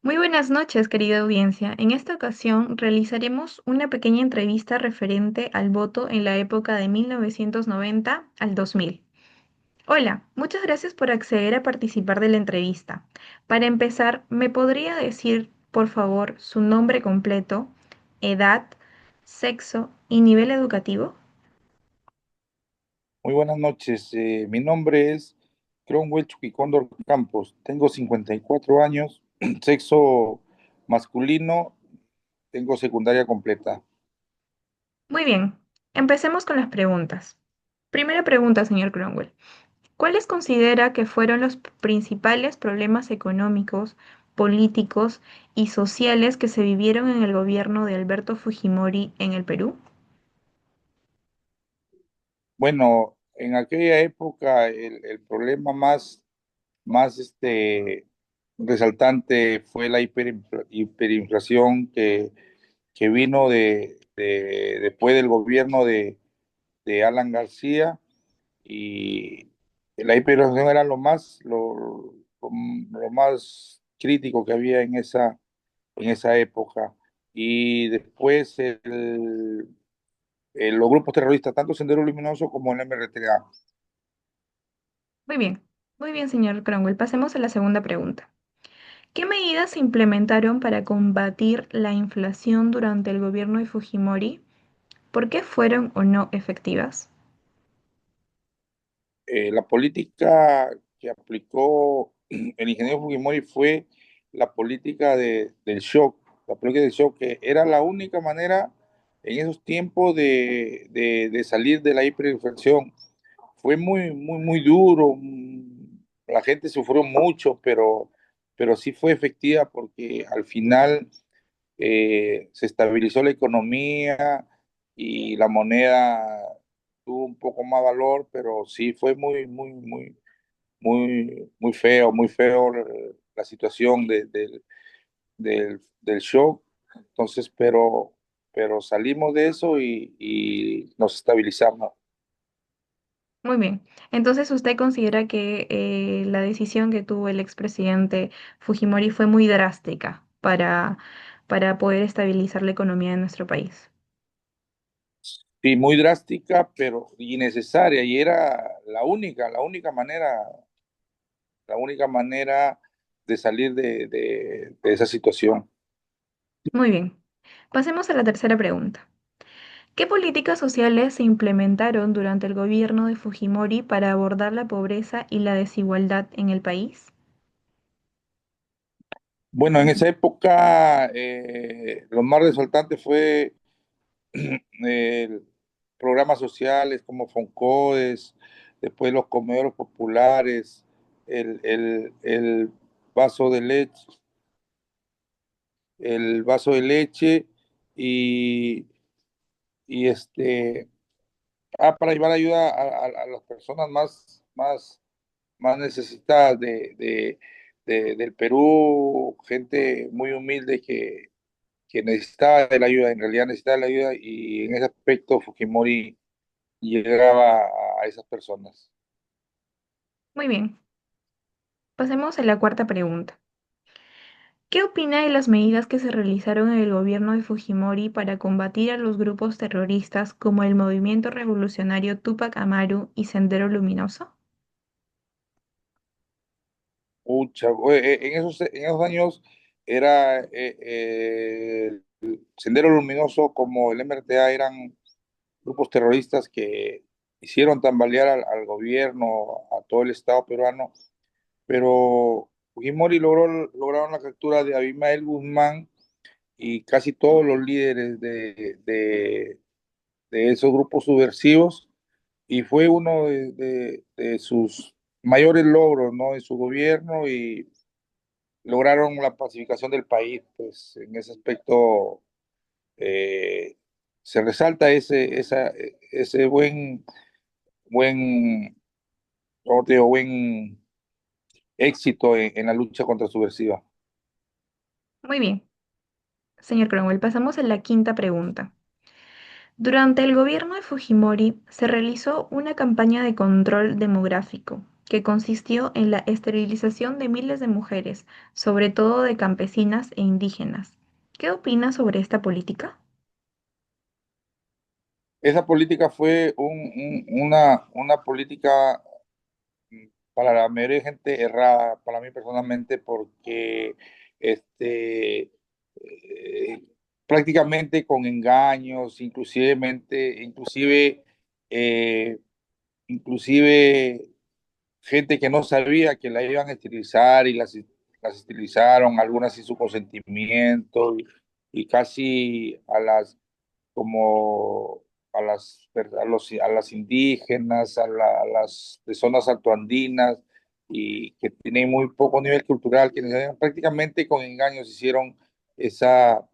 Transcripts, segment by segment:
Muy buenas noches, querida audiencia. En esta ocasión realizaremos una pequeña entrevista referente al voto en la época de 1990 al 2000. Hola, muchas gracias por acceder a participar de la entrevista. Para empezar, ¿me podría decir, por favor, su nombre completo, edad, sexo y nivel educativo? Muy buenas noches. Mi nombre es Cromwell Chuquicóndor Campos. Tengo 54 años, sexo masculino, tengo secundaria completa. Muy bien, empecemos con las preguntas. Primera pregunta, señor Cromwell. ¿Cuáles considera que fueron los principales problemas económicos, políticos y sociales que se vivieron en el gobierno de Alberto Fujimori en el Perú? Bueno, en aquella época el problema más resaltante fue la hiperinflación que vino después del gobierno de Alan García. Y la hiperinflación era lo más crítico que había en esa época. Y después los grupos terroristas, tanto Sendero Luminoso como el MRTA. Muy bien, muy bien, señor Cromwell. Pasemos a la segunda pregunta. ¿Qué medidas se implementaron para combatir la inflación durante el gobierno de Fujimori? ¿Por qué fueron o no efectivas? La política que aplicó el ingeniero Fujimori fue la política del shock, la política del shock, que era la única manera en esos tiempos de salir de la hiperinflación. Fue muy duro, la gente sufrió mucho, pero sí fue efectiva porque al final se estabilizó la economía y la moneda tuvo un poco más valor, pero sí fue muy feo la situación del shock. Entonces, pero salimos de eso y nos estabilizamos. Muy bien. Entonces, ¿usted considera que la decisión que tuvo el expresidente Fujimori fue muy drástica para poder estabilizar la economía de nuestro país? Sí, muy drástica, pero innecesaria, y era la única manera de salir de esa situación. Muy bien. Pasemos a la tercera pregunta. ¿Qué políticas sociales se implementaron durante el gobierno de Fujimori para abordar la pobreza y la desigualdad en el país? Bueno, en esa época lo más resaltante fue programas sociales como Foncodes, después los comedores populares, el vaso de leche, el vaso de leche y, y para llevar ayuda a las personas más necesitadas del Perú, gente muy humilde que necesitaba de la ayuda, en realidad necesitaba de la ayuda, y en ese aspecto Fujimori llegaba a esas personas. Muy bien. Pasemos a la cuarta pregunta. ¿Qué opina de las medidas que se realizaron en el gobierno de Fujimori para combatir a los grupos terroristas como el Movimiento Revolucionario Tupac Amaru y Sendero Luminoso? Pucha, en esos años era Sendero Luminoso como el MRTA eran grupos terroristas que hicieron tambalear al gobierno, a todo el Estado peruano, pero Fujimori lograron la captura de Abimael Guzmán y casi todos los líderes de esos grupos subversivos, y fue uno de sus mayores logros, ¿no?, en su gobierno, y lograron la pacificación del país. Pues en ese aspecto eh, se resalta ese buen, como te digo, buen éxito en la lucha contra subversiva. Muy bien, señor Cromwell, pasamos a la quinta pregunta. Durante el gobierno de Fujimori se realizó una campaña de control demográfico. que consistió en la esterilización de miles de mujeres, sobre todo de campesinas e indígenas. ¿Qué opinas sobre esta política? Esa política fue una política para la mayoría de gente errada, para mí personalmente, porque este, eh, prácticamente con engaños, eh, inclusive gente que no sabía que la iban a esterilizar y las esterilizaron, algunas sin su consentimiento y casi a las como a las indígenas, a las de zonas altoandinas y que tienen muy poco nivel cultural, que prácticamente con engaños hicieron esa,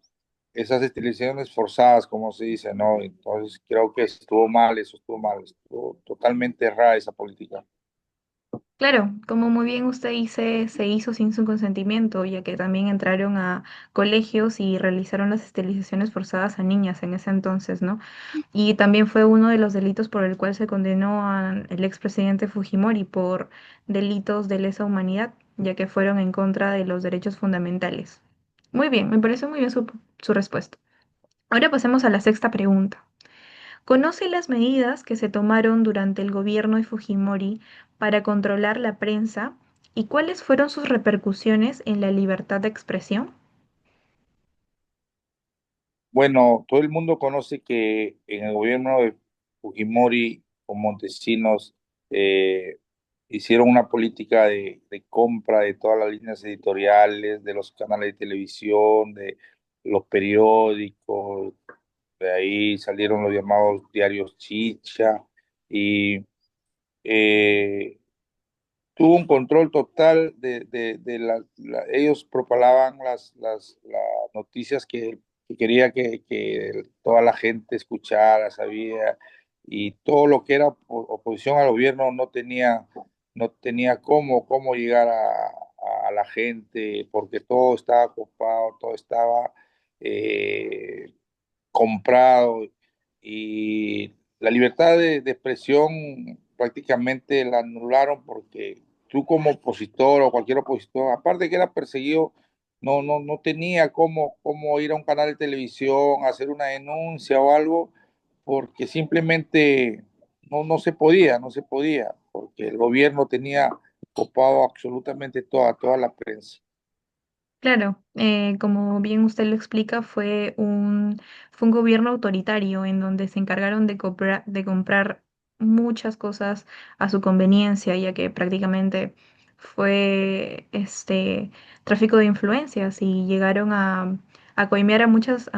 esas esterilizaciones forzadas, como se dice, ¿no? Entonces creo que estuvo mal, estuvo totalmente errada esa política. Claro, como muy bien usted dice, se hizo sin su consentimiento, ya que también entraron a colegios y realizaron las esterilizaciones forzadas a niñas en ese entonces, ¿no? Y también fue uno de los delitos por el cual se condenó al expresidente Fujimori por delitos de lesa humanidad, ya que fueron en contra de los derechos fundamentales. Muy bien, me parece muy bien su respuesta. Ahora pasemos a la sexta pregunta. ¿Conoce las medidas que se tomaron durante el gobierno de Fujimori para controlar la prensa y cuáles fueron sus repercusiones en la libertad de expresión? Bueno, todo el mundo conoce que en el gobierno de Fujimori con Montesinos eh, hicieron una política de compra de todas las líneas editoriales, de los canales de televisión, de los periódicos, de ahí salieron los llamados diarios Chicha y eh, tuvo un control total ellos propalaban las noticias que quería que toda la gente escuchara, sabía, y todo lo que era oposición al gobierno no tenía cómo llegar a la gente, porque todo estaba ocupado, todo estaba eh, comprado y la libertad de expresión prácticamente la anularon porque tú como opositor o cualquier opositor, aparte que era perseguido, no tenía cómo ir a un canal de televisión, hacer una denuncia o algo, porque simplemente no se podía, porque el gobierno tenía copado absolutamente toda la prensa. Claro, como bien usted lo explica, fue un gobierno autoritario en donde se encargaron de comprar muchas cosas a su conveniencia, ya que prácticamente fue tráfico de influencias y llegaron a coimear a muchos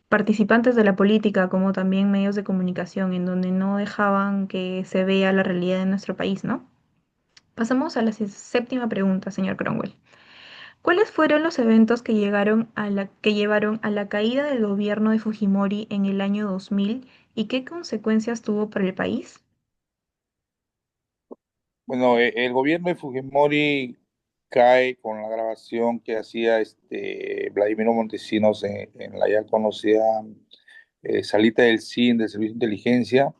participantes de la política, como también medios de comunicación, en donde no dejaban que se vea la realidad de nuestro país, ¿no? Pasamos a la séptima pregunta, señor Cromwell. ¿Cuáles fueron los eventos que llevaron a la caída del gobierno de Fujimori en el año 2000 y qué consecuencias tuvo para el país? Bueno, el gobierno de Fujimori cae con la grabación que hacía Vladimiro Montesinos en la ya conocida salita del CIN, del Servicio de Inteligencia,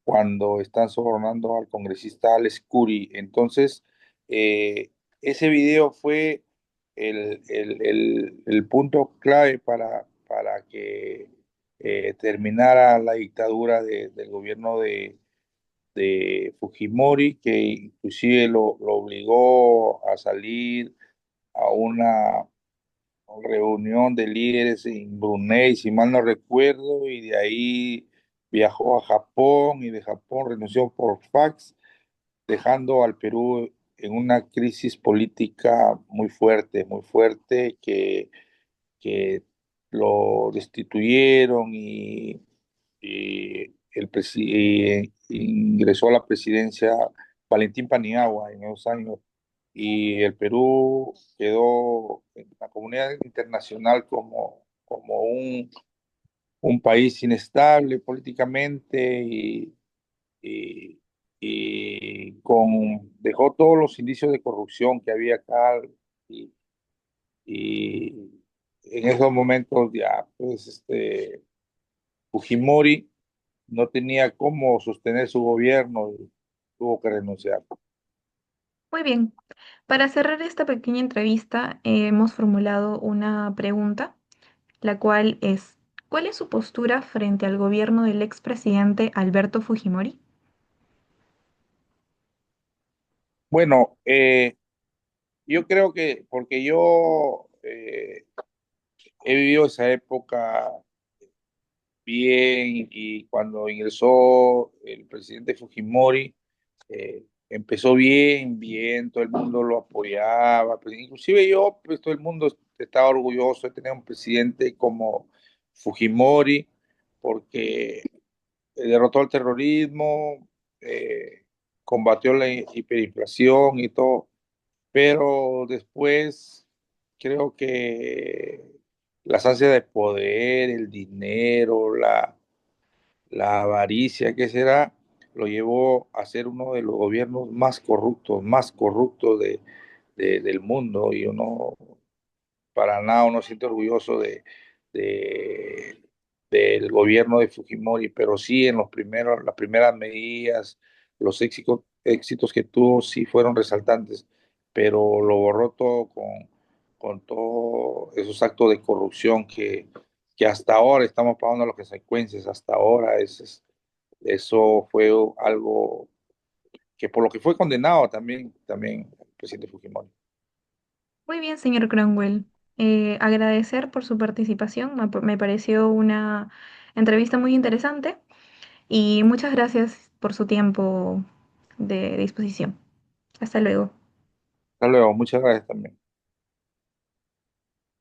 cuando están sobornando al congresista Alex Curi. Entonces, eh, ese video fue el punto clave para que terminara la dictadura del gobierno de Fujimori, que inclusive lo obligó a salir a una reunión de líderes en Brunei, si mal no recuerdo, y de ahí viajó a Japón y de Japón renunció por fax, dejando al Perú en una crisis política muy fuerte, que lo destituyeron y ingresó a la presidencia Valentín Paniagua en esos años. Y el Perú quedó en la comunidad internacional como un país inestable políticamente y, dejó todos los indicios de corrupción que había acá y, y en esos momentos ya pues Fujimori no tenía cómo sostener su gobierno y tuvo que renunciar. Muy bien. Para cerrar esta pequeña entrevista, hemos formulado una pregunta, la cual es, ¿cuál es su postura frente al gobierno del expresidente Alberto Fujimori? Bueno, yo creo que porque yo he vivido esa época bien y cuando ingresó el presidente Fujimori, empezó bien, bien, todo el mundo lo apoyaba, pues, inclusive yo, pues todo el mundo estaba orgulloso de tener un presidente como Fujimori, porque derrotó el terrorismo, combatió la hiperinflación y todo, pero después creo que las ansias de poder, el dinero, la avaricia, ¿qué será? Lo llevó a ser uno de los gobiernos más corruptos del mundo y uno para nada uno se siente orgulloso de- del gobierno de Fujimori, pero sí en las primeras medidas, los éxitos que tuvo sí fueron resaltantes, pero lo borró todo con todos esos actos de corrupción que hasta ahora estamos pagando las consecuencias, hasta ahora eso fue algo que por lo que fue condenado también el presidente Fujimori. Muy bien, señor Cromwell. Agradecer por su participación. Me pareció una entrevista muy interesante y muchas gracias por su tiempo de disposición. Hasta luego. Hasta luego, muchas gracias también.